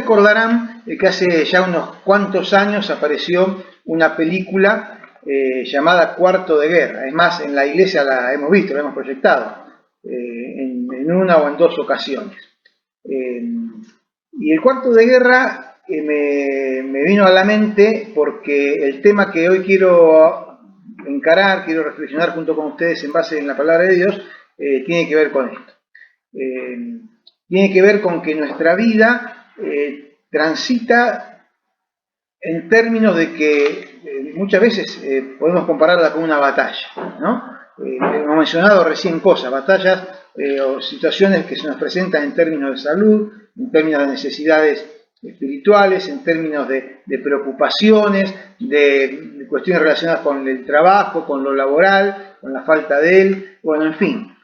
recordarán que hace ya unos cuantos años apareció una película llamada Cuarto de Guerra. Es más, en la iglesia la hemos visto, la hemos proyectado en una o en dos ocasiones. Y el Cuarto de Guerra me vino a la mente porque el tema que hoy quiero encarar, quiero reflexionar junto con ustedes en base en la palabra de Dios, tiene que ver con esto. Tiene que ver con que nuestra vida transita en términos de que muchas veces podemos compararla con una batalla, ¿no? Hemos mencionado recién cosas, batallas o situaciones que se nos presentan en términos de salud, en términos de necesidades espirituales, en términos de preocupaciones, de cuestiones relacionadas con el trabajo, con lo laboral, con la falta de él, bueno, en fin.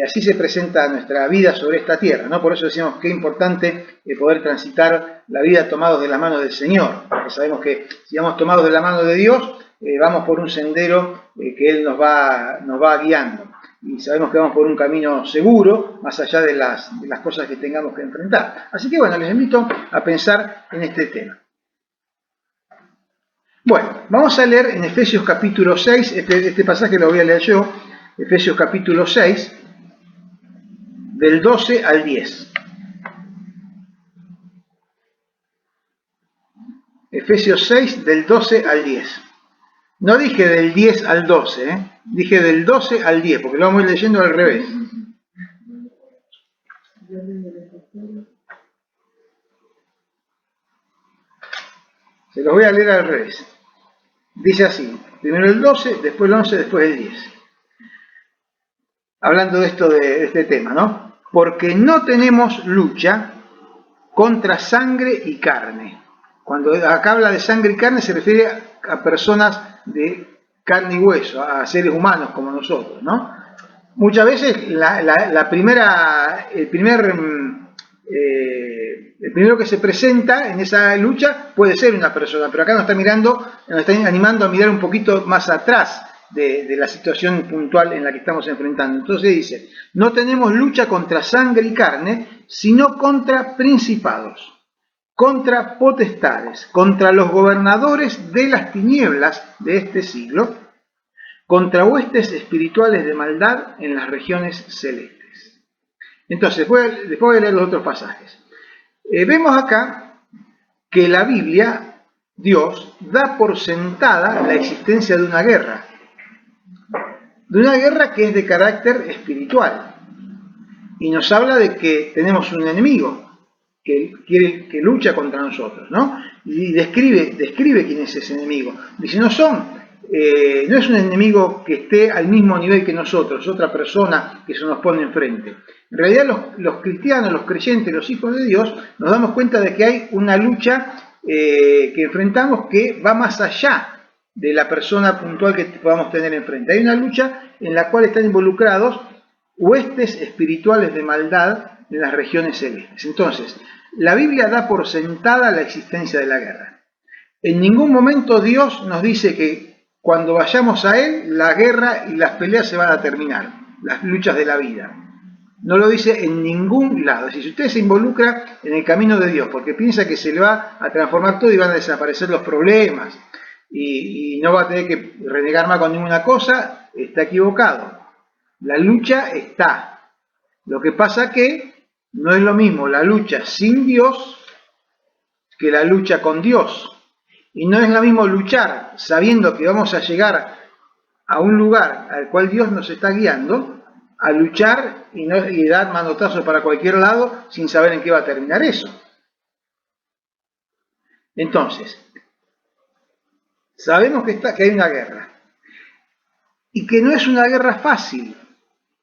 Así se presenta nuestra vida sobre esta tierra, ¿no? Por eso decimos que es importante poder transitar la vida tomados de la mano del Señor, porque sabemos que si vamos tomados de la mano de Dios, vamos por un sendero que Él nos va guiando. Y sabemos que vamos por un camino seguro, más allá de las cosas que tengamos que enfrentar. Así que bueno, les invito a pensar en este tema. Bueno, vamos a leer en Efesios capítulo 6, este pasaje lo voy a leer yo, Efesios capítulo 6, del 12 al 10. Efesios 6, del 12 al 10. No dije del 10 al 12, dije del 12 al 10, porque lo vamos a ir leyendo al revés. Se los voy a leer al revés. Dice así, primero el 12, después el 11, después el 10. Hablando de esto, de este tema, ¿no? Porque no tenemos lucha contra sangre y carne. Cuando acá habla de sangre y carne se refiere a personas de carne y hueso, a seres humanos como nosotros, ¿no? Muchas veces el primero que se presenta en esa lucha puede ser una persona, pero acá nos está animando a mirar un poquito más atrás de la situación puntual en la que estamos enfrentando. Entonces dice, no tenemos lucha contra sangre y carne, sino contra principados, contra potestades, contra los gobernadores de las tinieblas de este siglo, contra huestes espirituales de maldad en las regiones celestes. Entonces, después voy a leer los otros pasajes. Vemos acá que la Biblia, Dios, da por sentada la existencia de una guerra que es de carácter espiritual, y nos habla de que tenemos un enemigo que lucha contra nosotros, ¿no? Y describe quién es ese enemigo. Dice, no es un enemigo que esté al mismo nivel que nosotros, otra persona que se nos pone enfrente. En realidad los cristianos, los creyentes, los hijos de Dios, nos damos cuenta de que hay una lucha que enfrentamos que va más allá de la persona puntual que podamos tener enfrente. Hay una lucha en la cual están involucrados huestes espirituales de maldad en las regiones celestes. Entonces, la Biblia da por sentada la existencia de la guerra. En ningún momento Dios nos dice que cuando vayamos a Él, la guerra y las peleas se van a terminar, las luchas de la vida. No lo dice en ningún lado. Si usted se involucra en el camino de Dios porque piensa que se le va a transformar todo y van a desaparecer los problemas y no va a tener que renegar más con ninguna cosa, está equivocado. La lucha está. Lo que pasa que no es lo mismo la lucha sin Dios que la lucha con Dios. Y no es lo mismo luchar sabiendo que vamos a llegar a un lugar al cual Dios nos está guiando, a luchar y dar manotazos para cualquier lado sin saber en qué va a terminar eso. Entonces, sabemos que hay una guerra. Y que no es una guerra fácil,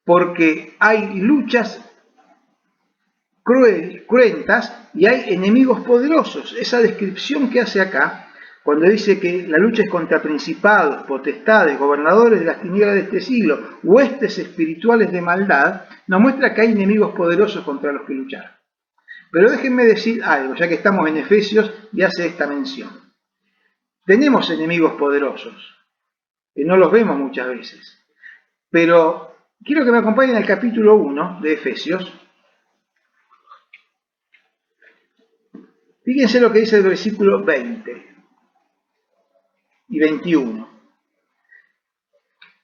porque hay luchas cruentas y hay enemigos poderosos. Esa descripción que hace acá, cuando dice que la lucha es contra principados, potestades, gobernadores de las tinieblas de este siglo, huestes espirituales de maldad, nos muestra que hay enemigos poderosos contra los que luchar. Pero déjenme decir algo, ya que estamos en Efesios y hace esta mención. Tenemos enemigos poderosos, que no los vemos muchas veces. Pero quiero que me acompañen al capítulo 1 de Efesios. Fíjense lo que dice el versículo 20 y 21.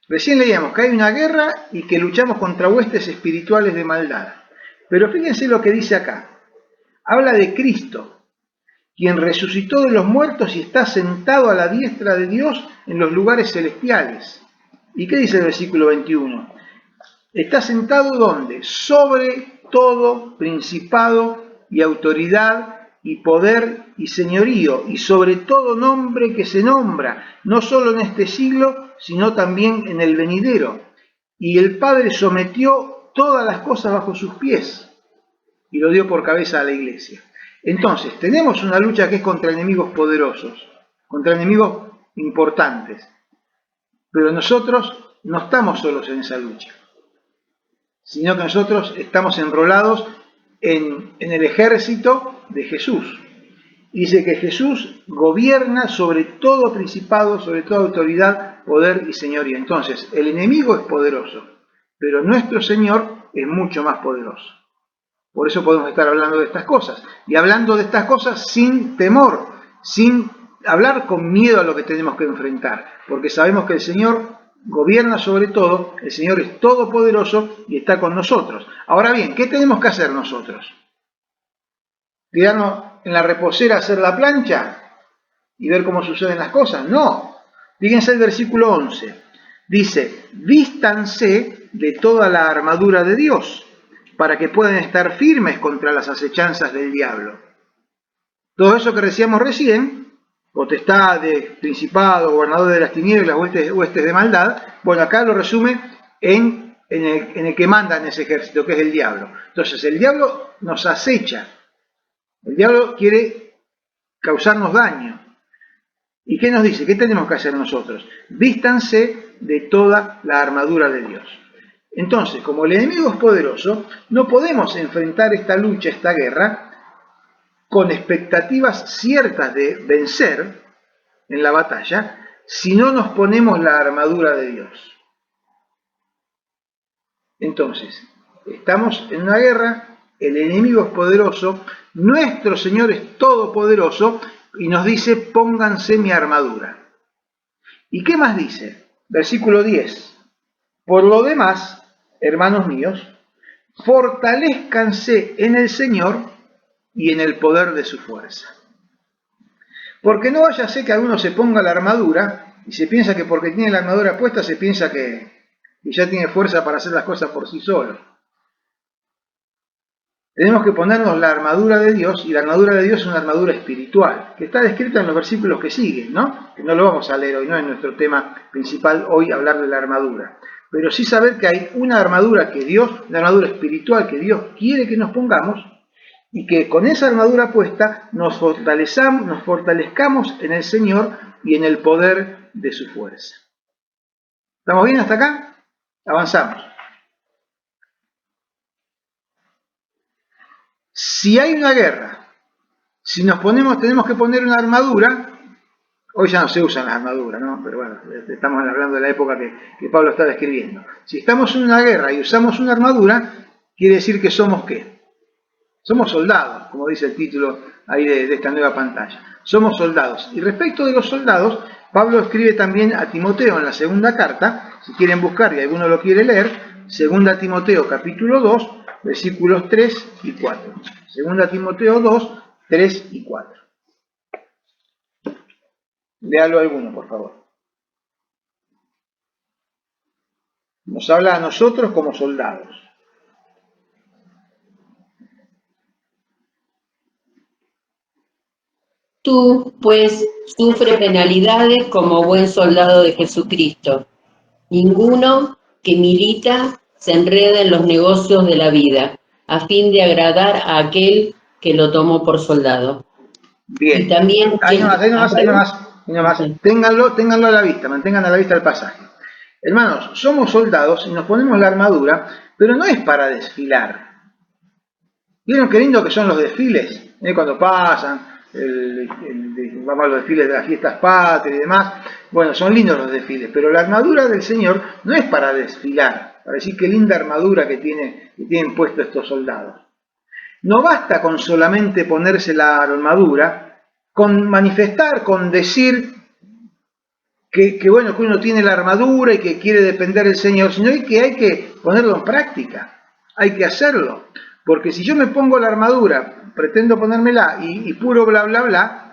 Recién leíamos que hay una guerra y que luchamos contra huestes espirituales de maldad. Pero fíjense lo que dice acá. Habla de Cristo, quien resucitó de los muertos y está sentado a la diestra de Dios en los lugares celestiales. ¿Y qué dice el versículo 21? Está sentado ¿dónde? Sobre todo principado y autoridad y poder y señorío, y sobre todo nombre que se nombra, no solo en este siglo, sino también en el venidero. Y el Padre sometió todas las cosas bajo sus pies y lo dio por cabeza a la iglesia. Entonces, tenemos una lucha que es contra enemigos poderosos, contra enemigos importantes, pero nosotros no estamos solos en esa lucha, sino que nosotros estamos enrolados en el ejército de Jesús. Dice que Jesús gobierna sobre todo principado, sobre toda autoridad, poder y señoría. Entonces, el enemigo es poderoso, pero nuestro Señor es mucho más poderoso. Por eso podemos estar hablando de estas cosas. Y hablando de estas cosas sin temor, sin hablar con miedo a lo que tenemos que enfrentar. Porque sabemos que el Señor gobierna sobre todo, el Señor es todopoderoso y está con nosotros. Ahora bien, ¿qué tenemos que hacer nosotros? ¿Tirarnos en la reposera a hacer la plancha y ver cómo suceden las cosas? No. Fíjense el versículo 11. Dice, vístanse de toda la armadura de Dios, para que puedan estar firmes contra las acechanzas del diablo. Todo eso que decíamos recién, potestades, principado, gobernador de las tinieblas, huestes de maldad, bueno, acá lo resume en el que manda en ese ejército, que es el diablo. Entonces, el diablo nos acecha. El diablo quiere causarnos daño. ¿Y qué nos dice? ¿Qué tenemos que hacer nosotros? Vístanse de toda la armadura de Dios. Entonces, como el enemigo es poderoso, no podemos enfrentar esta lucha, esta guerra, con expectativas ciertas de vencer en la batalla, si no nos ponemos la armadura de Dios. Entonces, estamos en una guerra, el enemigo es poderoso, nuestro Señor es todopoderoso y nos dice, pónganse mi armadura. ¿Y qué más dice? Versículo 10. Por lo demás, hermanos míos, fortalezcanse en el Señor y en el poder de su fuerza. Porque no vaya a ser que alguno se ponga la armadura y se piensa que porque tiene la armadura puesta se piensa que ya tiene fuerza para hacer las cosas por sí solo. Tenemos que ponernos la armadura de Dios, y la armadura de Dios es una armadura espiritual, que está descrita en los versículos que siguen, ¿no? Que no lo vamos a leer hoy, no es nuestro tema principal hoy hablar de la armadura. Pero sí saber que hay una armadura que Dios, una armadura espiritual que Dios quiere que nos pongamos, y que con esa armadura puesta nos fortalezcamos en el Señor y en el poder de su fuerza. ¿Estamos bien hasta acá? Avanzamos. Si hay una guerra, si tenemos que poner una armadura, hoy ya no se usan las armaduras, ¿no? Pero bueno, estamos hablando de la época que Pablo está describiendo. Si estamos en una guerra y usamos una armadura, quiere decir que somos ¿qué? Somos soldados, como dice el título ahí de esta nueva pantalla. Somos soldados. Y respecto de los soldados, Pablo escribe también a Timoteo en la segunda carta, si quieren buscar y alguno lo quiere leer, 2 Timoteo capítulo 2, versículos 3 y 4. 2 Timoteo 2, 3 y 4. Léalo alguno, por favor. Nos habla a nosotros como soldados. Tú, pues, sufre penalidades como buen soldado de Jesucristo. Ninguno que milita se enreda en los negocios de la vida, a fin de agradar a aquel que lo tomó por soldado. Bien. Y también Ahí nomás. Ténganlo a la vista, mantengan a la vista el pasaje. Hermanos, somos soldados y nos ponemos la armadura, pero no es para desfilar. ¿Vieron qué lindo que son los desfiles? Cuando pasan, vamos a los desfiles de las fiestas patrias y demás. Bueno, son lindos los desfiles, pero la armadura del Señor no es para desfilar, para decir qué linda armadura que tienen puesto estos soldados. No basta con solamente ponerse la armadura, con manifestar, con decir bueno, que uno tiene la armadura y que quiere depender del Señor, sino que hay que ponerlo en práctica, hay que hacerlo. Porque si yo me pongo la armadura, pretendo ponérmela y puro bla bla bla,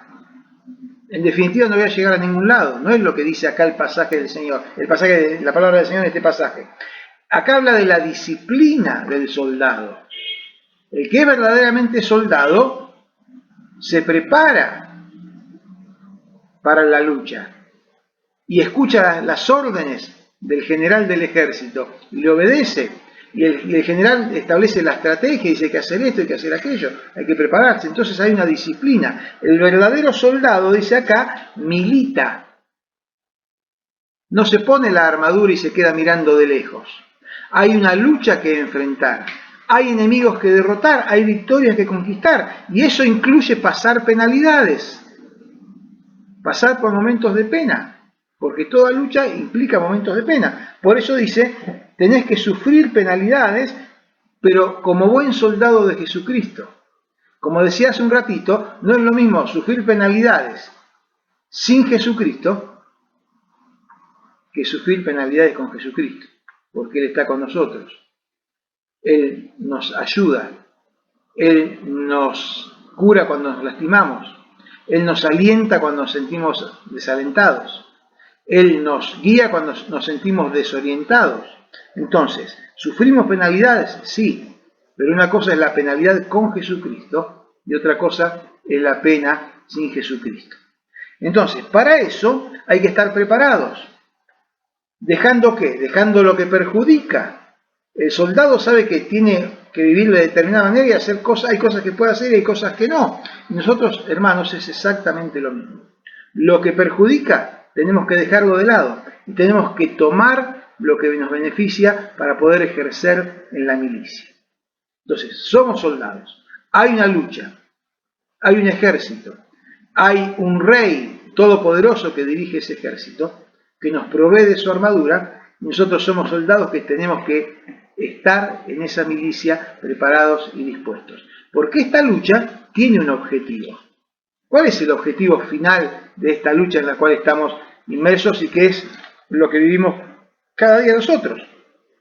en definitiva no voy a llegar a ningún lado. No es lo que dice acá el pasaje del Señor, el pasaje de la palabra del Señor en este pasaje. Acá habla de la disciplina del soldado. El que es verdaderamente soldado se prepara para la lucha y escucha las órdenes del general del ejército y le obedece. Y el general establece la estrategia, dice que hacer esto, hay que hacer aquello, hay que prepararse. Entonces hay una disciplina. El verdadero soldado, dice acá, milita. No se pone la armadura y se queda mirando de lejos. Hay una lucha que enfrentar. Hay enemigos que derrotar, hay victorias que conquistar. Y eso incluye pasar penalidades. Pasar por momentos de pena. Porque toda lucha implica momentos de pena. Por eso dice, tenés que sufrir penalidades, pero como buen soldado de Jesucristo. Como decía hace un ratito, no es lo mismo sufrir penalidades sin Jesucristo que sufrir penalidades con Jesucristo, porque Él está con nosotros. Él nos ayuda, Él nos cura cuando nos lastimamos, Él nos alienta cuando nos sentimos desalentados. Él nos guía cuando nos sentimos desorientados. Entonces, ¿sufrimos penalidades? Sí, pero una cosa es la penalidad con Jesucristo y otra cosa es la pena sin Jesucristo. Entonces, para eso hay que estar preparados. ¿Dejando qué? Dejando lo que perjudica. El soldado sabe que tiene que vivir de determinada manera y hacer cosas, hay cosas que puede hacer y hay cosas que no. Y nosotros, hermanos, es exactamente lo mismo. Lo que perjudica tenemos que dejarlo de lado y tenemos que tomar lo que nos beneficia para poder ejercer en la milicia. Entonces, somos soldados, hay una lucha, hay un ejército, hay un rey todopoderoso que dirige ese ejército, que nos provee de su armadura, y nosotros somos soldados que tenemos que estar en esa milicia preparados y dispuestos. Porque esta lucha tiene un objetivo. ¿Cuál es el objetivo final de esta lucha en la cual estamos inmersos y que es lo que vivimos cada día nosotros?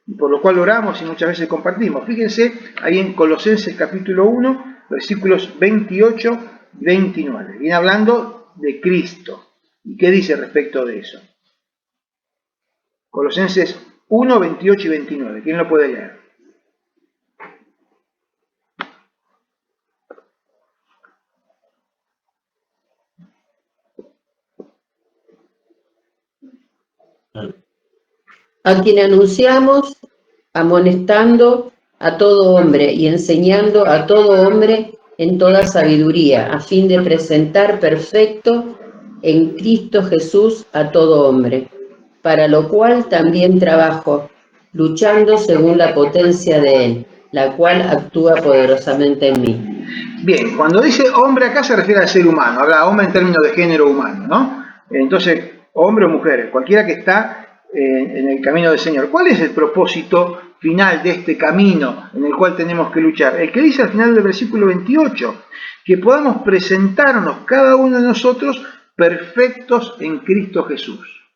Y por lo cual oramos y muchas veces compartimos. Fíjense ahí en Colosenses capítulo 1, versículos 28 y 29. Viene hablando de Cristo. ¿Y qué dice respecto de eso? Colosenses 1, 28 y 29. ¿Quién lo puede leer? A quien anunciamos, amonestando a todo hombre y enseñando a todo hombre en toda sabiduría, a fin de presentar perfecto en Cristo Jesús a todo hombre, para lo cual también trabajo, luchando según la potencia de Él, la cual actúa poderosamente en mí. Bien, cuando dice hombre acá se refiere al ser humano, habla hombre en términos de género humano, ¿no? Entonces, hombre o mujer, cualquiera que está en el camino del Señor. ¿Cuál es el propósito final de este camino en el cual tenemos que luchar? El que dice al final del versículo 28, que podamos presentarnos cada uno de nosotros perfectos en Cristo Jesús.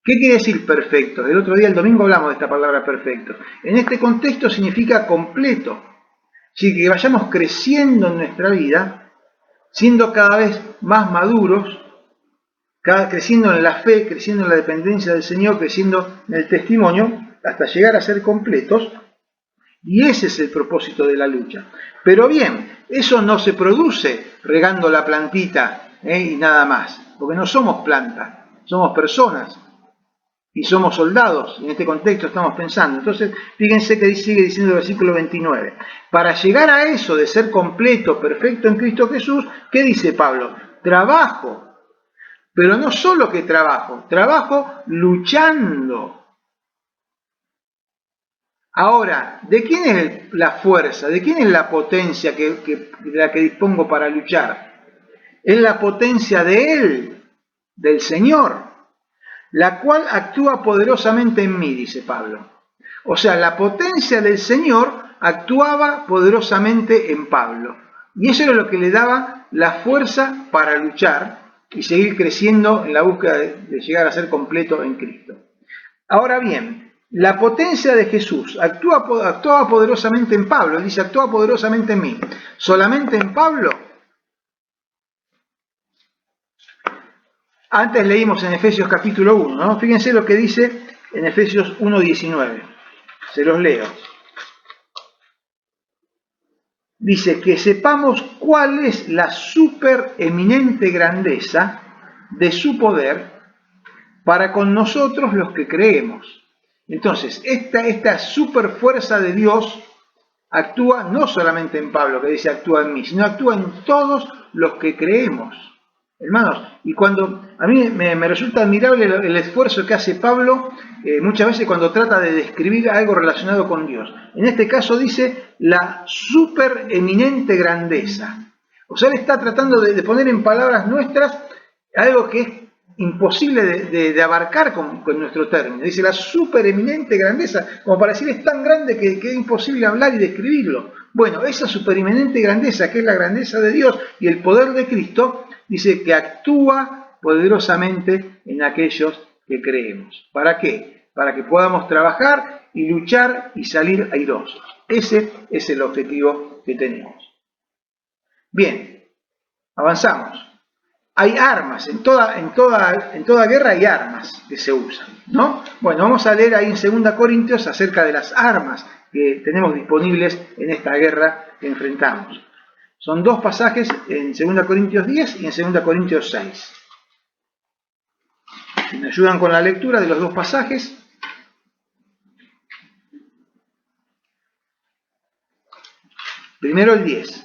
¿Qué quiere decir perfecto? El otro día, el domingo, hablamos de esta palabra perfecto. En este contexto significa completo. Así que vayamos creciendo en nuestra vida, siendo cada vez más maduros, creciendo en la fe, creciendo en la dependencia del Señor, creciendo en el testimonio, hasta llegar a ser completos. Y ese es el propósito de la lucha. Pero bien, eso no se produce regando la plantita y nada más, porque no somos plantas, somos personas. Y somos soldados, en este contexto estamos pensando. Entonces, fíjense que sigue diciendo el versículo 29. Para llegar a eso de ser completo, perfecto en Cristo Jesús, ¿qué dice Pablo? Trabajo. Pero no solo que trabajo luchando. Ahora, ¿de quién es la fuerza? ¿De quién es la potencia de la que dispongo para luchar? Es la potencia de Él, del Señor, la cual actúa poderosamente en mí, dice Pablo. O sea, la potencia del Señor actuaba poderosamente en Pablo. Y eso era lo que le daba la fuerza para luchar y seguir creciendo en la búsqueda de llegar a ser completo en Cristo. Ahora bien, la potencia de Jesús actuaba poderosamente en Pablo. Él dice, actúa poderosamente en mí. ¿Solamente en Pablo? Antes leímos en Efesios capítulo 1, ¿no? Fíjense lo que dice en Efesios 1:19. Se los leo. Dice que sepamos cuál es la supereminente grandeza de su poder para con nosotros los que creemos. Entonces, esta superfuerza de Dios actúa no solamente en Pablo, que dice actúa en mí, sino actúa en todos los que creemos. Hermanos, y cuando a mí me resulta admirable el esfuerzo que hace Pablo muchas veces cuando trata de describir algo relacionado con Dios. En este caso dice la supereminente grandeza. O sea, él está tratando de poner en palabras nuestras algo que es imposible de abarcar con nuestro término. Dice la supereminente grandeza, como para decir es tan grande que es imposible hablar y describirlo. Bueno, esa supereminente grandeza, que es la grandeza de Dios y el poder de Cristo, dice que actúa poderosamente en aquellos que creemos. ¿Para qué? Para que podamos trabajar y luchar y salir airosos. Ese es el objetivo que tenemos. Bien, avanzamos. Hay armas, en toda guerra hay armas que se usan, ¿no? Bueno, vamos a leer ahí en 2 Corintios acerca de las armas que tenemos disponibles en esta guerra que enfrentamos. Son dos pasajes en 2 Corintios 10 y en 2 Corintios 6. Si me ayudan con la lectura de los dos pasajes. Primero el 10.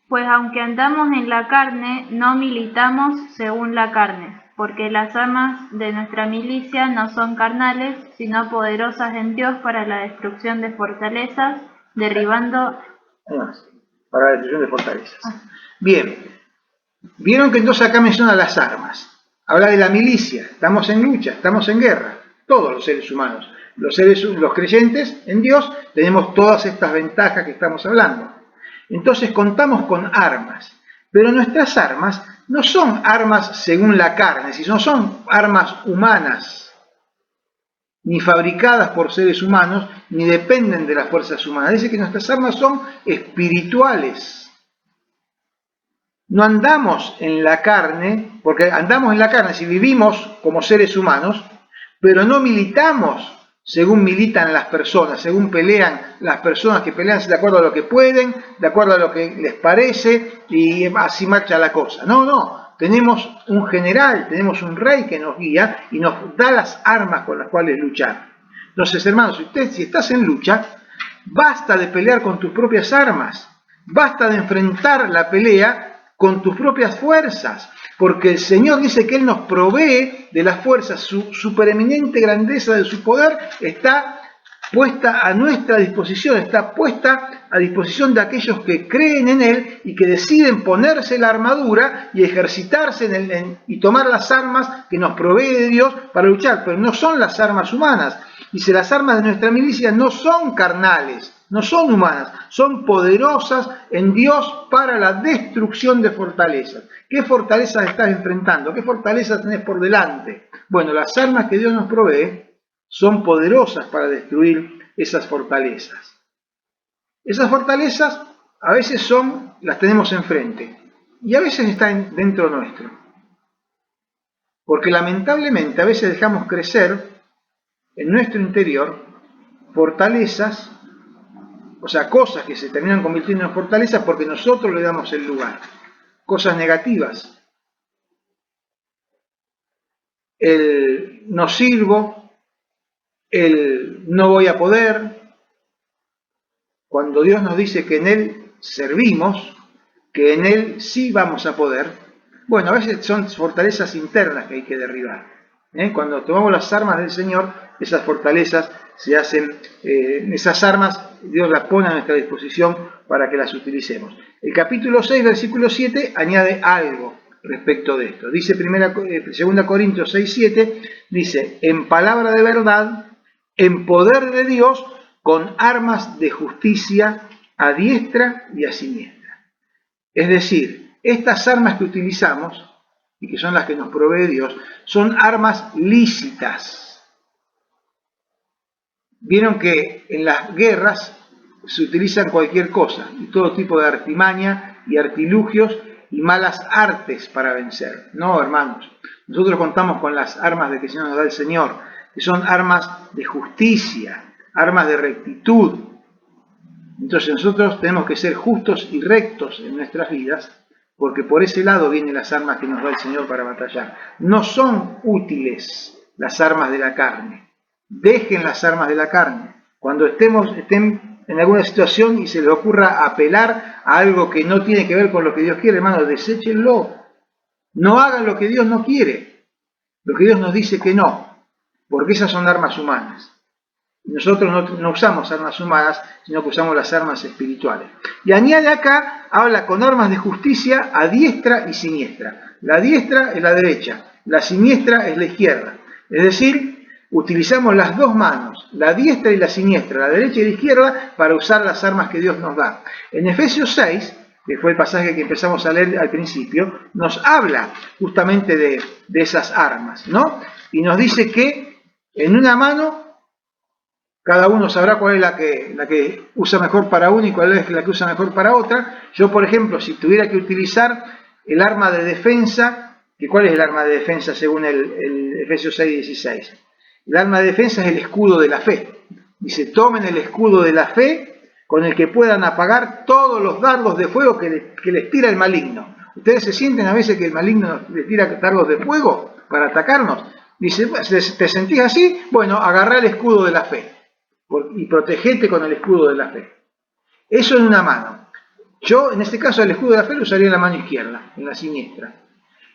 Pues aunque andamos en la carne, no militamos según la carne, porque las armas de nuestra milicia no son carnales, sino poderosas en Dios para la destrucción de fortalezas, derribando... Para la destrucción de fortalezas. Bien, vieron que entonces acá menciona las armas. Habla de la milicia, estamos en lucha, estamos en guerra, todos los seres humanos. Los creyentes en Dios tenemos todas estas ventajas que estamos hablando. Entonces contamos con armas, pero nuestras armas no son armas según la carne, sino son armas humanas, ni fabricadas por seres humanos, ni dependen de las fuerzas humanas. Dice que nuestras armas son espirituales. No andamos en la carne, porque andamos en la carne si vivimos como seres humanos, pero no militamos según militan las personas, según pelean las personas que pelean de acuerdo a lo que pueden, de acuerdo a lo que les parece, y así marcha la cosa. No, tenemos un general, tenemos un rey que nos guía y nos da las armas con las cuales luchar. Entonces, hermanos, si estás en lucha, basta de pelear con tus propias armas, basta de enfrentar la pelea con tus propias fuerzas, porque el Señor dice que Él nos provee de las fuerzas, su supereminente grandeza de su poder está puesta a nuestra disposición, está puesta a disposición de aquellos que creen en Él y que deciden ponerse la armadura y ejercitarse y tomar las armas que nos provee de Dios para luchar, pero no son las armas humanas. Dice, las armas de nuestra milicia no son carnales, no son humanas, son poderosas en Dios para la destrucción de fortalezas. ¿Qué fortalezas estás enfrentando? ¿Qué fortalezas tenés por delante? Bueno, las armas que Dios nos provee son poderosas para destruir esas fortalezas. Esas fortalezas a veces las tenemos enfrente y a veces están dentro nuestro. Porque lamentablemente a veces dejamos crecer en nuestro interior fortalezas, o sea, cosas que se terminan convirtiendo en fortalezas porque nosotros le damos el lugar. Cosas negativas. El no sirvo, el no voy a poder. Cuando Dios nos dice que en Él servimos, que en Él sí vamos a poder, bueno, a veces son fortalezas internas que hay que derribar. Cuando tomamos las armas del Señor, esas fortalezas se hacen, esas armas Dios las pone a nuestra disposición para que las utilicemos. El capítulo 6, versículo 7 añade algo. respecto de esto. Dice 2 Corintios 6:7, dice, en palabra de verdad, en poder de Dios, con armas de justicia a diestra y a siniestra. Es decir, estas armas que utilizamos, y que son las que nos provee Dios, son armas lícitas. Vieron que en las guerras se utilizan cualquier cosa, y todo tipo de artimaña y artilugios y malas artes para vencer. No, hermanos, nosotros contamos con las armas de que el Señor nos da el Señor, que son armas de justicia, armas de rectitud. Entonces nosotros tenemos que ser justos y rectos en nuestras vidas, porque por ese lado vienen las armas que nos da el Señor para batallar. No son útiles las armas de la carne. Dejen las armas de la carne. Cuando estén en alguna situación y se les ocurra apelar a algo que no tiene que ver con lo que Dios quiere, hermanos, deséchenlo. No hagan lo que Dios no quiere, lo que Dios nos dice que no, porque esas son armas humanas. Nosotros no usamos armas humanas, sino que usamos las armas espirituales. Y añade acá, habla con armas de justicia a diestra y siniestra. La diestra es la derecha, la siniestra es la izquierda. Es decir, utilizamos las dos manos, la diestra y la siniestra, la derecha y la izquierda, para usar las armas que Dios nos da. En Efesios 6, que fue el pasaje que empezamos a leer al principio, nos habla justamente de esas armas, ¿no? Y nos dice que en una mano cada uno sabrá cuál es la que usa mejor para uno y cuál es la que usa mejor para otra. Yo, por ejemplo, si tuviera que utilizar el arma de defensa, ¿cuál es el arma de defensa según el Efesios 6:16? El arma de defensa es el escudo de la fe. Dice, tomen el escudo de la fe con el que puedan apagar todos los dardos de fuego que les tira el maligno. ¿Ustedes se sienten a veces que el maligno les tira dardos de fuego para atacarnos? Dice, ¿te sentís así? Bueno, agarrá el escudo de la fe y protegete con el escudo de la fe. Eso en una mano. Yo, en este caso, el escudo de la fe lo usaría en la mano izquierda, en la siniestra.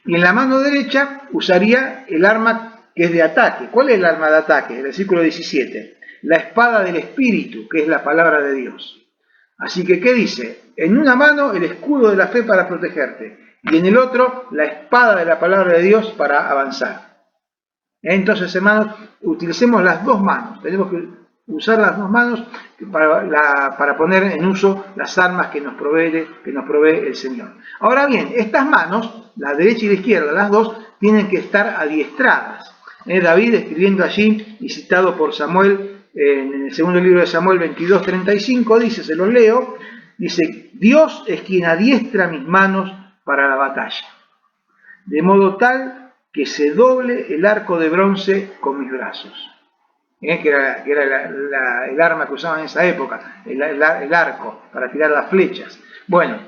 Y en la mano derecha usaría el arma que es de ataque. ¿Cuál es el arma de ataque? El versículo 17. La espada del Espíritu, que es la palabra de Dios. Así que, ¿qué dice? En una mano el escudo de la fe para protegerte. Y en el otro, la espada de la palabra de Dios para avanzar. Entonces, hermanos, utilicemos las dos manos. Tenemos que usar las dos manos para poner en uso las armas que nos provee el Señor. Ahora bien, estas manos, la derecha y la izquierda, las dos, tienen que estar adiestradas. David, escribiendo allí y citado por Samuel, en el segundo libro de Samuel 22:35, dice, se los leo, dice, Dios es quien adiestra mis manos para la batalla, de modo tal que se doble el arco de bronce con mis brazos. Que era el arma que usaban en esa época, el arco, para tirar las flechas. Bueno,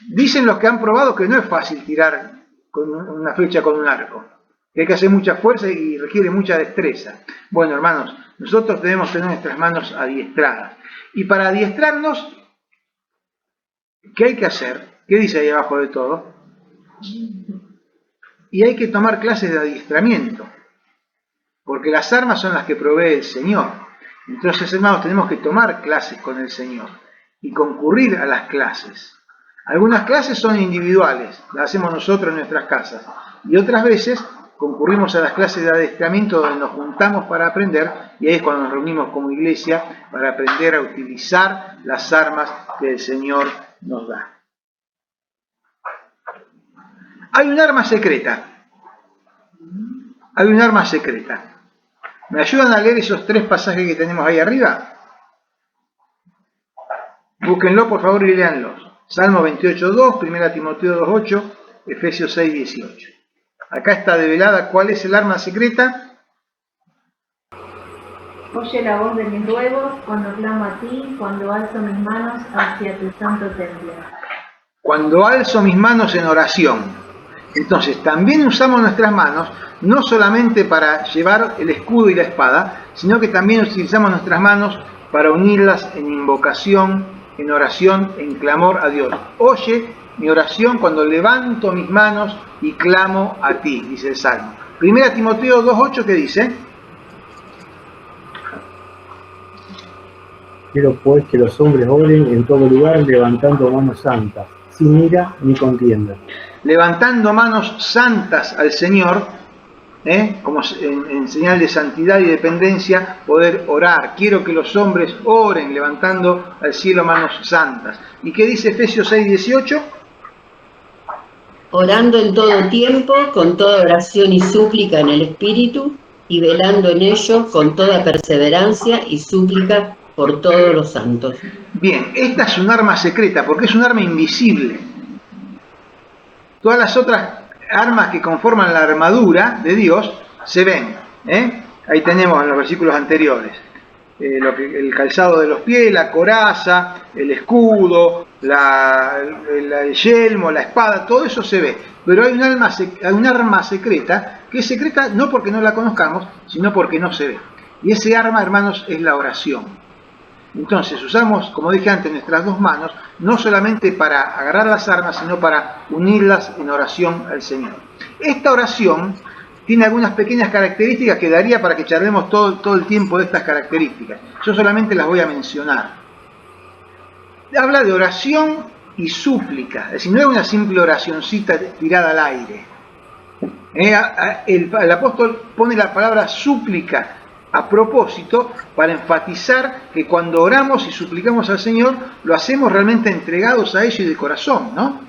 dicen los que han probado que no es fácil tirar con una flecha con un arco, que hay que hacer mucha fuerza y requiere mucha destreza. Bueno, hermanos, nosotros debemos tener nuestras manos adiestradas. Y para adiestrarnos, ¿qué hay que hacer? ¿Qué dice ahí abajo de todo? Y hay que tomar clases de adiestramiento, porque las armas son las que provee el Señor. Entonces, hermanos, tenemos que tomar clases con el Señor y concurrir a las clases. Algunas clases son individuales, las hacemos nosotros en nuestras casas, y otras veces concurrimos a las clases de adiestramiento donde nos juntamos para aprender, y ahí es cuando nos reunimos como iglesia para aprender a utilizar las armas que el Señor nos da. Hay un arma secreta. Hay un arma secreta. ¿Me ayudan a leer esos 3 pasajes que tenemos ahí arriba? Búsquenlo, por favor, y léanlos. Salmo 28:2, 1 Timoteo 2:8, Efesios 6:18. Acá está develada cuál es el arma secreta. Oye la voz de mis ruegos cuando clamo a ti, cuando alzo mis manos hacia tu santo templo. Cuando alzo mis manos en oración. Entonces, también usamos nuestras manos, no solamente para llevar el escudo y la espada, sino que también utilizamos nuestras manos para unirlas en invocación, en oración, en clamor a Dios. Oye mi oración cuando levanto mis manos y clamo a ti, dice el Salmo. 1 Timoteo 2:8, ¿qué dice? Quiero pues que los hombres oren en todo lugar levantando manos santas, sin ira ni contienda. levantando manos santas al Señor, como en señal de santidad y dependencia, poder orar. Quiero que los hombres oren, levantando al cielo manos santas. ¿Y qué dice Efesios 6:18? Orando en todo tiempo, con toda oración y súplica en el Espíritu, y velando en ello con toda perseverancia y súplica por todos los santos. Bien, esta es un arma secreta, porque es un arma invisible. Todas las otras armas que conforman la armadura de Dios se ven. Ahí tenemos en los versículos anteriores. El calzado de los pies, la coraza, el escudo, el yelmo, la espada, todo eso se ve. Pero hay un arma secreta, que es secreta no porque no la conozcamos, sino porque no se ve. Y ese arma, hermanos, es la oración. Entonces usamos, como dije antes, nuestras dos manos, no solamente para agarrar las armas, sino para unirlas en oración al Señor. Esta oración tiene algunas pequeñas características que daría para que charlemos todo el tiempo de estas características. Yo solamente las voy a mencionar. Habla de oración y súplica, es decir, no es una simple oracioncita tirada al aire. El apóstol pone la palabra súplica a propósito para enfatizar que cuando oramos y suplicamos al Señor, lo hacemos realmente entregados a ello y de corazón, ¿no?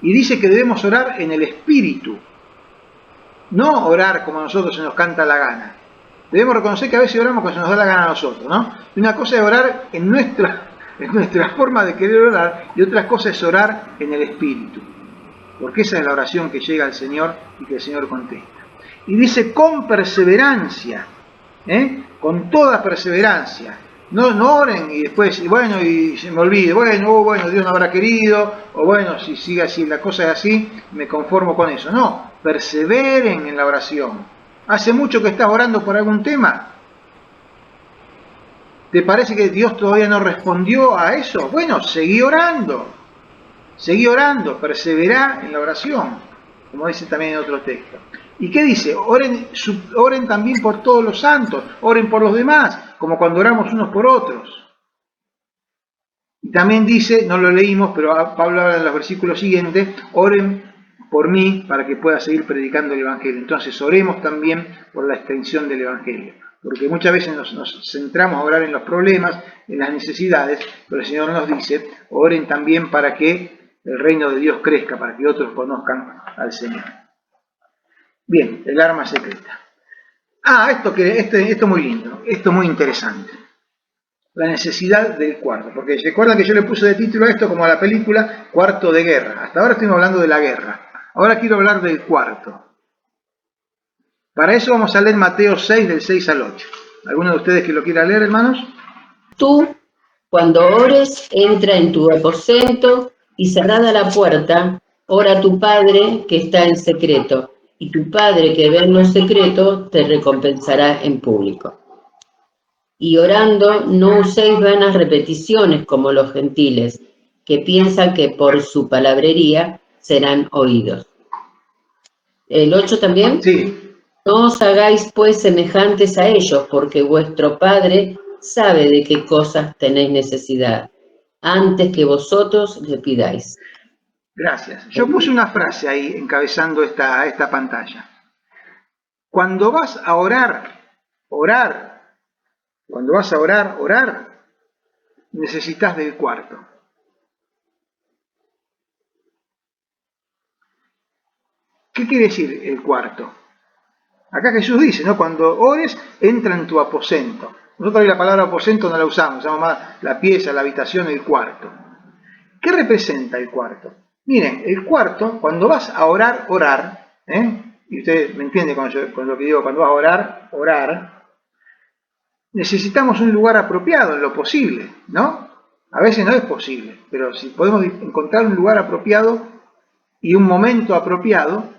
Y dice que debemos orar en el Espíritu, no orar como a nosotros se nos canta la gana. Debemos reconocer que a veces oramos cuando se nos da la gana a nosotros, ¿no? Y una cosa es orar en nuestra forma de querer orar, y otra cosa es orar en el Espíritu, porque esa es la oración que llega al Señor y que el Señor contesta. Y dice con perseverancia, con toda perseverancia. No oren y después, bueno, y se me olvide, bueno, Dios no habrá querido, o bueno, si sigue así, la cosa es así, me conformo con eso. No, perseveren en la oración. ¿Hace mucho que estás orando por algún tema? ¿Te parece que Dios todavía no respondió a eso? Bueno, seguí orando, perseverá en la oración, como dice también en otro texto. ¿Y qué dice? Oren también por todos los santos, oren por los demás, como cuando oramos unos por otros. Y también dice, no lo leímos, pero Pablo habla en los versículos siguientes, oren por mí para que pueda seguir predicando el Evangelio. Entonces oremos también por la extensión del Evangelio, porque muchas veces nos centramos a orar en los problemas, en las necesidades, pero el Señor nos dice, oren también para que el reino de Dios crezca, para que otros conozcan al Señor. Bien, el arma secreta. Esto es muy lindo, esto muy interesante. La necesidad del cuarto, porque recuerdan que yo le puse de título a esto como a la película Cuarto de Guerra. Hasta ahora estuvimos hablando de la guerra. Ahora quiero hablar del cuarto. Para eso vamos a leer Mateo 6, del 6 al 8. ¿Alguno de ustedes que lo quiera leer, hermanos? Tú, cuando ores, entra en tu aposento y cerrada la puerta, ora a tu Padre que está en secreto, y tu Padre que ve en lo secreto te recompensará en público. Y orando, no uséis vanas repeticiones como los gentiles, que piensan que por su palabrería serán oídos. ¿El 8 también? Sí. No os hagáis pues semejantes a ellos, porque vuestro Padre sabe de qué cosas tenéis necesidad, antes que vosotros le pidáis. Gracias. Yo puse una frase ahí encabezando esta pantalla. Cuando vas a orar, cuando vas a orar, necesitas del cuarto. ¿Qué quiere decir el cuarto? Acá Jesús dice, ¿no? Cuando ores, entra en tu aposento. Nosotros hoy la palabra aposento no la usamos más la pieza, la habitación, el cuarto. ¿Qué representa el cuarto? Miren, el cuarto, cuando vas a orar, y usted me entiende con lo que digo, cuando vas a orar, necesitamos un lugar apropiado en lo posible, ¿no? A veces no es posible, pero si podemos encontrar un lugar apropiado y un momento apropiado,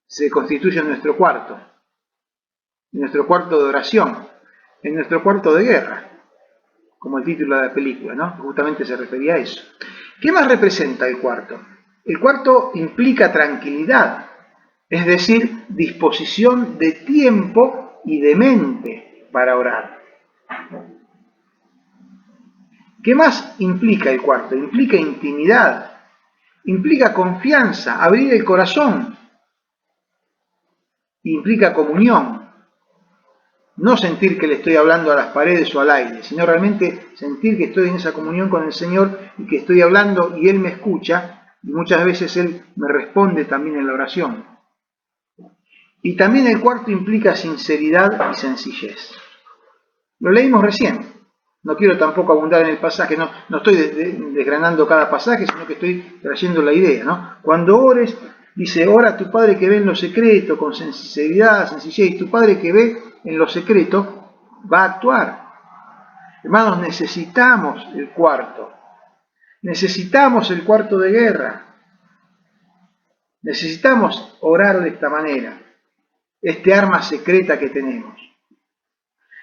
se constituye en nuestro cuarto de oración, en nuestro cuarto de guerra, como el título de la película, ¿no? Justamente se refería a eso. ¿Qué más representa el cuarto? El cuarto implica tranquilidad, es decir, disposición de tiempo y de mente para orar. ¿Qué más implica el cuarto? Implica intimidad. implica confianza, abrir el corazón, implica comunión. No sentir que le estoy hablando a las paredes o al aire, sino realmente sentir que estoy en esa comunión con el Señor y que estoy hablando y Él me escucha y muchas veces Él me responde también en la oración. Y también el cuarto implica sinceridad y sencillez. Lo leímos recién. No quiero tampoco abundar en el pasaje, no estoy desgranando cada pasaje, sino que estoy trayendo la idea, ¿no? Cuando ores, dice, ora a tu Padre que ve en lo secreto, con sinceridad, sencillez, y tu Padre que ve en lo secreto va a actuar. Hermanos, necesitamos el cuarto. Necesitamos el cuarto de guerra. Necesitamos orar de esta manera. Este arma secreta que tenemos.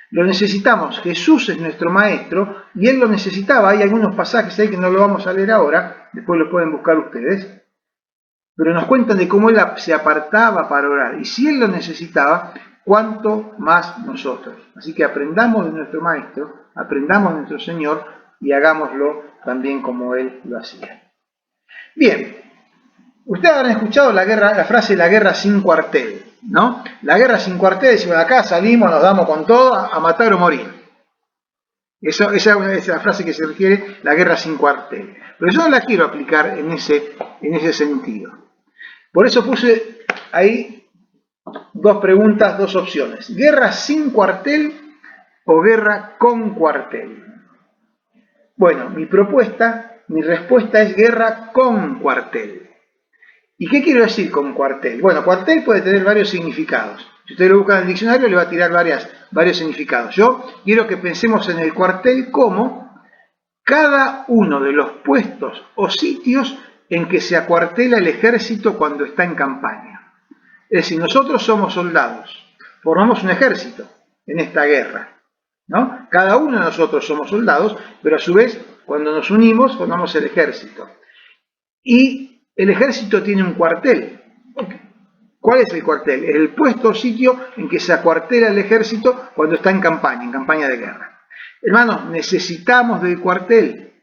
Lo necesitamos. Jesús es nuestro maestro y Él lo necesitaba. Hay algunos pasajes ahí que no lo vamos a leer ahora, después lo pueden buscar ustedes, pero nos cuentan de cómo Él se apartaba para orar. Y si Él lo necesitaba, ¿cuánto más nosotros? Así que aprendamos de nuestro maestro, aprendamos de nuestro Señor y hagámoslo también como Él lo hacía. Bien, ustedes habrán escuchado la frase la guerra sin cuartel, ¿no? La guerra sin cuartel, decimos, acá salimos, nos damos con todo, a matar o morir. Esa es la frase que se refiere la guerra sin cuartel. Pero yo no la quiero aplicar en ese sentido. Por eso puse ahí dos preguntas, dos opciones. ¿Guerra sin cuartel o guerra con cuartel? Bueno, mi respuesta es guerra con cuartel. ¿Y qué quiero decir con cuartel? Bueno, cuartel puede tener varios significados. Si usted lo busca en el diccionario, le va a tirar varios significados. Yo quiero que pensemos en el cuartel como cada uno de los puestos o sitios en que se acuartela el ejército cuando está en campaña. Es decir, nosotros somos soldados, formamos un ejército en esta guerra, ¿no? Cada uno de nosotros somos soldados, pero a su vez, cuando nos unimos, formamos el ejército. Y el ejército tiene un cuartel. ¿Cuál es el cuartel? Es el puesto o sitio en que se acuartela el ejército cuando está en campaña de guerra. Hermanos, necesitamos del cuartel.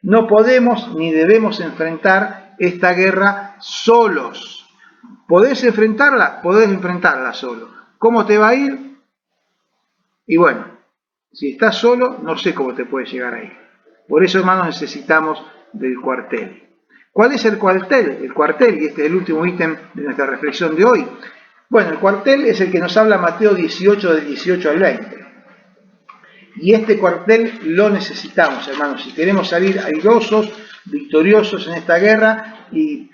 No podemos ni debemos enfrentar esta guerra solos. ¿Podés enfrentarla? Podés enfrentarla solo. ¿Cómo te va a ir? Y bueno, si estás solo, no sé cómo te puede llegar a ir. Por eso, hermanos, necesitamos del cuartel. ¿Cuál es el cuartel? El cuartel, y este es el último ítem de nuestra reflexión de hoy. Bueno, el cuartel es el que nos habla Mateo 18, del 18 al 20. Y este cuartel lo necesitamos, hermanos, si queremos salir airosos, victoriosos en esta guerra y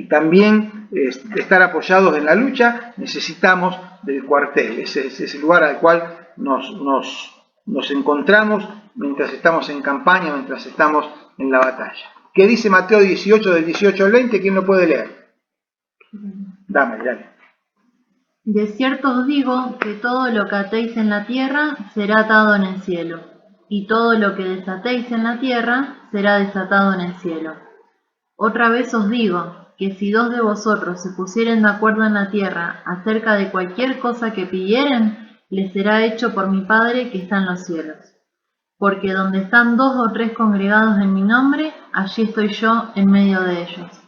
también estar apoyados en la lucha, necesitamos del cuartel. Ese es el lugar al cual nos encontramos mientras estamos en campaña, mientras estamos en la batalla. ¿Qué dice Mateo 18, del 18 al 20? ¿Quién lo puede leer? Dale. De cierto os digo que todo lo que atéis en la tierra será atado en el cielo, y todo lo que desatéis en la tierra será desatado en el cielo. Otra vez os digo que si dos de vosotros se pusieren de acuerdo en la tierra acerca de cualquier cosa que pidieren, les será hecho por mi Padre que está en los cielos. Porque donde están 2 o 3 congregados en mi nombre, allí estoy yo en medio de ellos.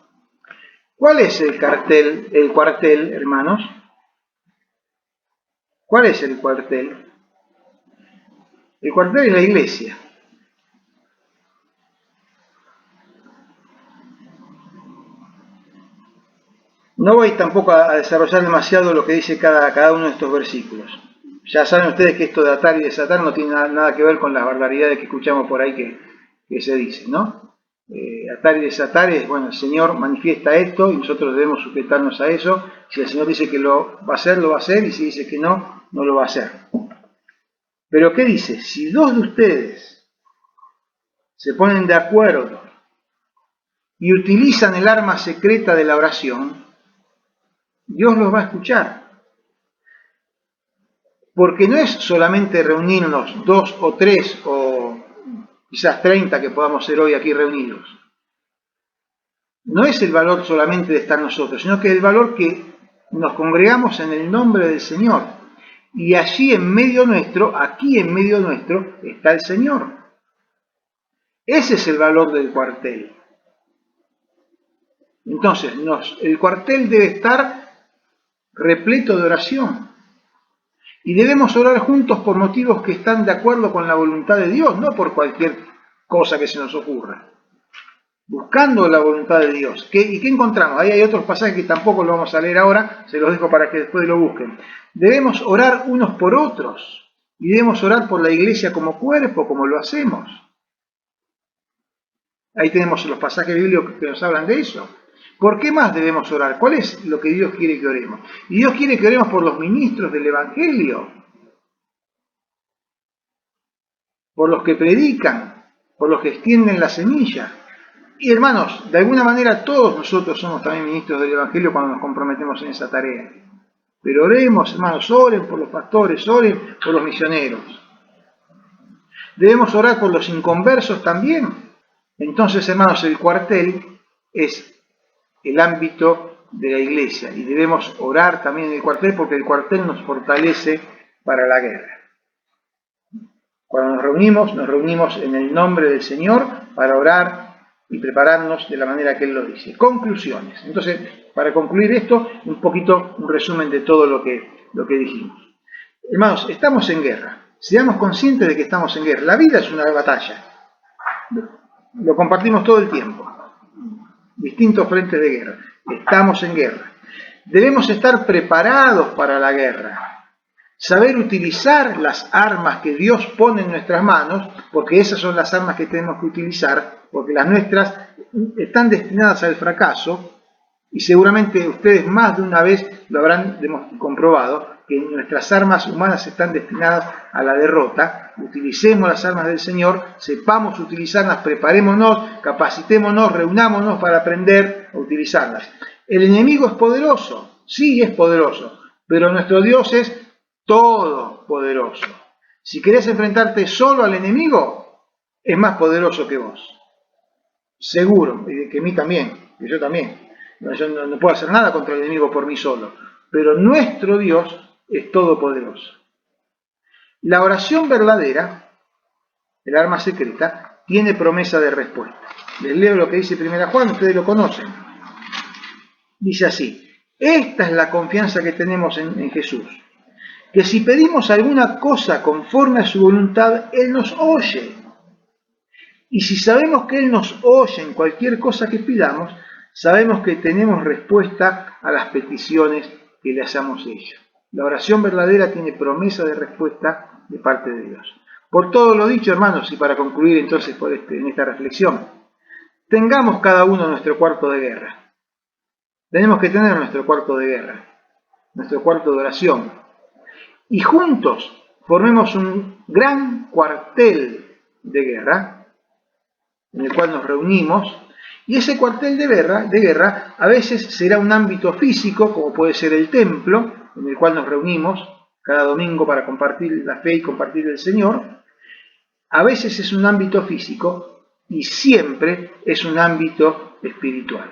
¿Cuál es el cuartel, hermanos? ¿Cuál es el cuartel? El cuartel es la iglesia. No voy tampoco a desarrollar demasiado lo que dice cada uno de estos versículos. Ya saben ustedes que esto de atar y desatar no tiene nada que ver con las barbaridades que escuchamos por ahí que se dicen, ¿no? Atar y desatar es, bueno, el Señor manifiesta esto y nosotros debemos sujetarnos a eso. Si el Señor dice que lo va a hacer, lo va a hacer, y si dice que no, no lo va a hacer. Pero ¿qué dice? Si 2 de ustedes se ponen de acuerdo y utilizan el arma secreta de la oración, Dios los va a escuchar. Porque no es solamente reunirnos 2 o 3 o quizás 30 que podamos ser hoy aquí reunidos. No es el valor solamente de estar nosotros, sino que es el valor que nos congregamos en el nombre del Señor. Y allí en medio nuestro, aquí en medio nuestro, está el Señor. Ese es el valor del cuartel. Entonces, el cuartel debe estar repleto de oración. Y debemos orar juntos por motivos que están de acuerdo con la voluntad de Dios, no por cualquier cosa que se nos ocurra. Buscando la voluntad de Dios. ¿Y qué encontramos? Ahí hay otros pasajes que tampoco lo vamos a leer ahora, se los dejo para que después lo busquen. Debemos orar unos por otros y debemos orar por la iglesia como cuerpo, como lo hacemos. Ahí tenemos los pasajes bíblicos que nos hablan de eso. ¿Por qué más debemos orar? ¿Cuál es lo que Dios quiere que oremos? Y Dios quiere que oremos por los ministros del Evangelio, por los que predican, por los que extienden la semilla. Y hermanos, de alguna manera todos nosotros somos también ministros del Evangelio cuando nos comprometemos en esa tarea. Pero oremos, hermanos, oren por los pastores, oren por los misioneros. Debemos orar por los inconversos también. Entonces, hermanos, el cuartel es el ámbito de la iglesia y debemos orar también en el cuartel porque el cuartel nos fortalece para la guerra. Cuando nos reunimos en el nombre del Señor para orar y prepararnos de la manera que Él lo dice. Conclusiones. Entonces, para concluir esto, un resumen de todo lo que dijimos. Hermanos, estamos en guerra. Seamos conscientes de que estamos en guerra. La vida es una batalla. Lo compartimos todo el tiempo. Distintos frentes de guerra. Estamos en guerra. Debemos estar preparados para la guerra. Saber utilizar las armas que Dios pone en nuestras manos, porque esas son las armas que tenemos que utilizar, porque las nuestras están destinadas al fracaso, y seguramente ustedes más de una vez lo habrán comprobado, que nuestras armas humanas están destinadas a la derrota. Utilicemos las armas del Señor, sepamos utilizarlas, preparémonos, capacitémonos, reunámonos para aprender a utilizarlas. El enemigo es poderoso, sí es poderoso, pero nuestro Dios es todopoderoso. Si querés enfrentarte solo al enemigo, es más poderoso que vos. Seguro, y que mí también, que yo también. Yo no puedo hacer nada contra el enemigo por mí solo. Pero nuestro Dios es todopoderoso. La oración verdadera, el arma secreta, tiene promesa de respuesta. Les leo lo que dice 1 Juan, ustedes lo conocen. Dice así: esta es la confianza que tenemos en Jesús, que si pedimos alguna cosa conforme a su voluntad, Él nos oye. Y si sabemos que Él nos oye en cualquier cosa que pidamos, sabemos que tenemos respuesta a las peticiones que le hacemos a ellos. La oración verdadera tiene promesa de respuesta de parte de Dios. Por todo lo dicho, hermanos, y para concluir entonces en esta reflexión, tengamos cada uno nuestro cuarto de guerra. Tenemos que tener nuestro cuarto de guerra, nuestro cuarto de oración. Y juntos formemos un gran cuartel de guerra en el cual nos reunimos, y ese cuartel de guerra a veces será un ámbito físico, como puede ser el templo, en el cual nos reunimos cada domingo para compartir la fe y compartir el Señor. A veces es un ámbito físico y siempre es un ámbito espiritual.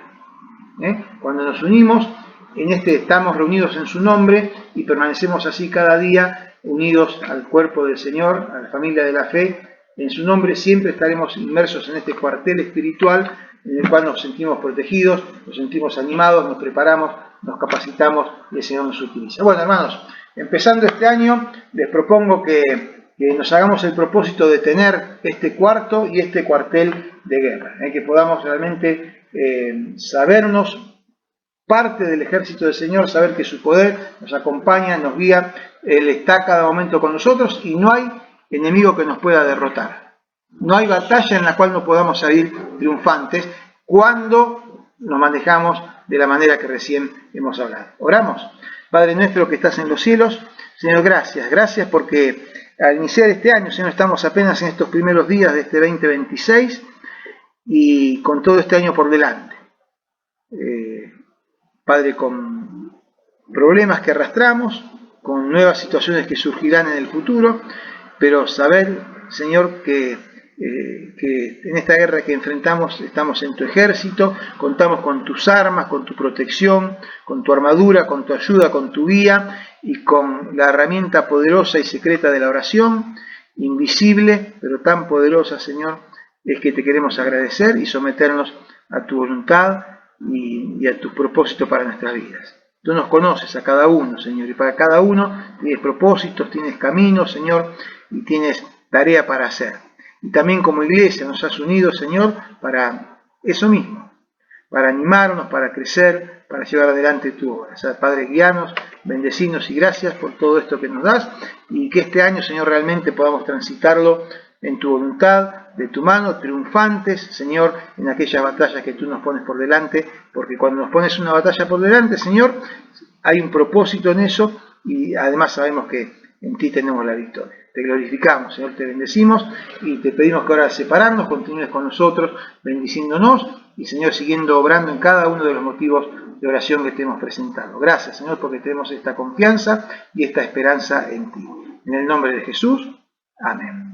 Cuando nos unimos, estamos reunidos en su nombre y permanecemos así cada día unidos al cuerpo del Señor, a la familia de la fe. En su nombre siempre estaremos inmersos en este cuartel espiritual en el cual nos sentimos protegidos, nos sentimos animados, nos preparamos, nos capacitamos y el Señor nos utiliza. Bueno, hermanos, empezando este año, les propongo que nos hagamos el propósito de tener este cuarto y este cuartel de guerra, que podamos realmente sabernos parte del ejército del Señor, saber que su poder nos acompaña, nos guía, Él está cada momento con nosotros y no hay enemigo que nos pueda derrotar. No hay batalla en la cual no podamos salir triunfantes cuando nos manejamos de la manera que recién hemos hablado. Oramos. Padre nuestro que estás en los cielos, Señor, gracias porque al iniciar este año, Señor, estamos apenas en estos primeros días de este 2026 y con todo este año por delante. Padre, con problemas que arrastramos, con nuevas situaciones que surgirán en el futuro, pero saber, Señor, que en esta guerra que enfrentamos estamos en tu ejército, contamos con tus armas, con tu protección, con tu armadura, con tu ayuda, con tu guía y con la herramienta poderosa y secreta de la oración, invisible pero tan poderosa, Señor, es que te queremos agradecer y someternos a tu voluntad y a tus propósitos para nuestras vidas. Tú nos conoces a cada uno, Señor, y para cada uno tienes propósitos, tienes caminos, Señor, y tienes tarea para hacer. Y también como iglesia nos has unido, Señor, para eso mismo, para animarnos, para crecer, para llevar adelante tu obra. O sea, Padre, guíanos, bendecinos y gracias por todo esto que nos das, y que este año, Señor, realmente podamos transitarlo en tu voluntad, de tu mano, triunfantes, Señor, en aquellas batallas que tú nos pones por delante, porque cuando nos pones una batalla por delante, Señor, hay un propósito en eso, y además sabemos que en ti tenemos la victoria. Te glorificamos, Señor, te bendecimos, y te pedimos que ahora al separarnos, continúes con nosotros, bendiciéndonos, y Señor, siguiendo obrando en cada uno de los motivos de oración que te hemos presentado. Gracias, Señor, porque tenemos esta confianza y esta esperanza en ti. En el nombre de Jesús, amén.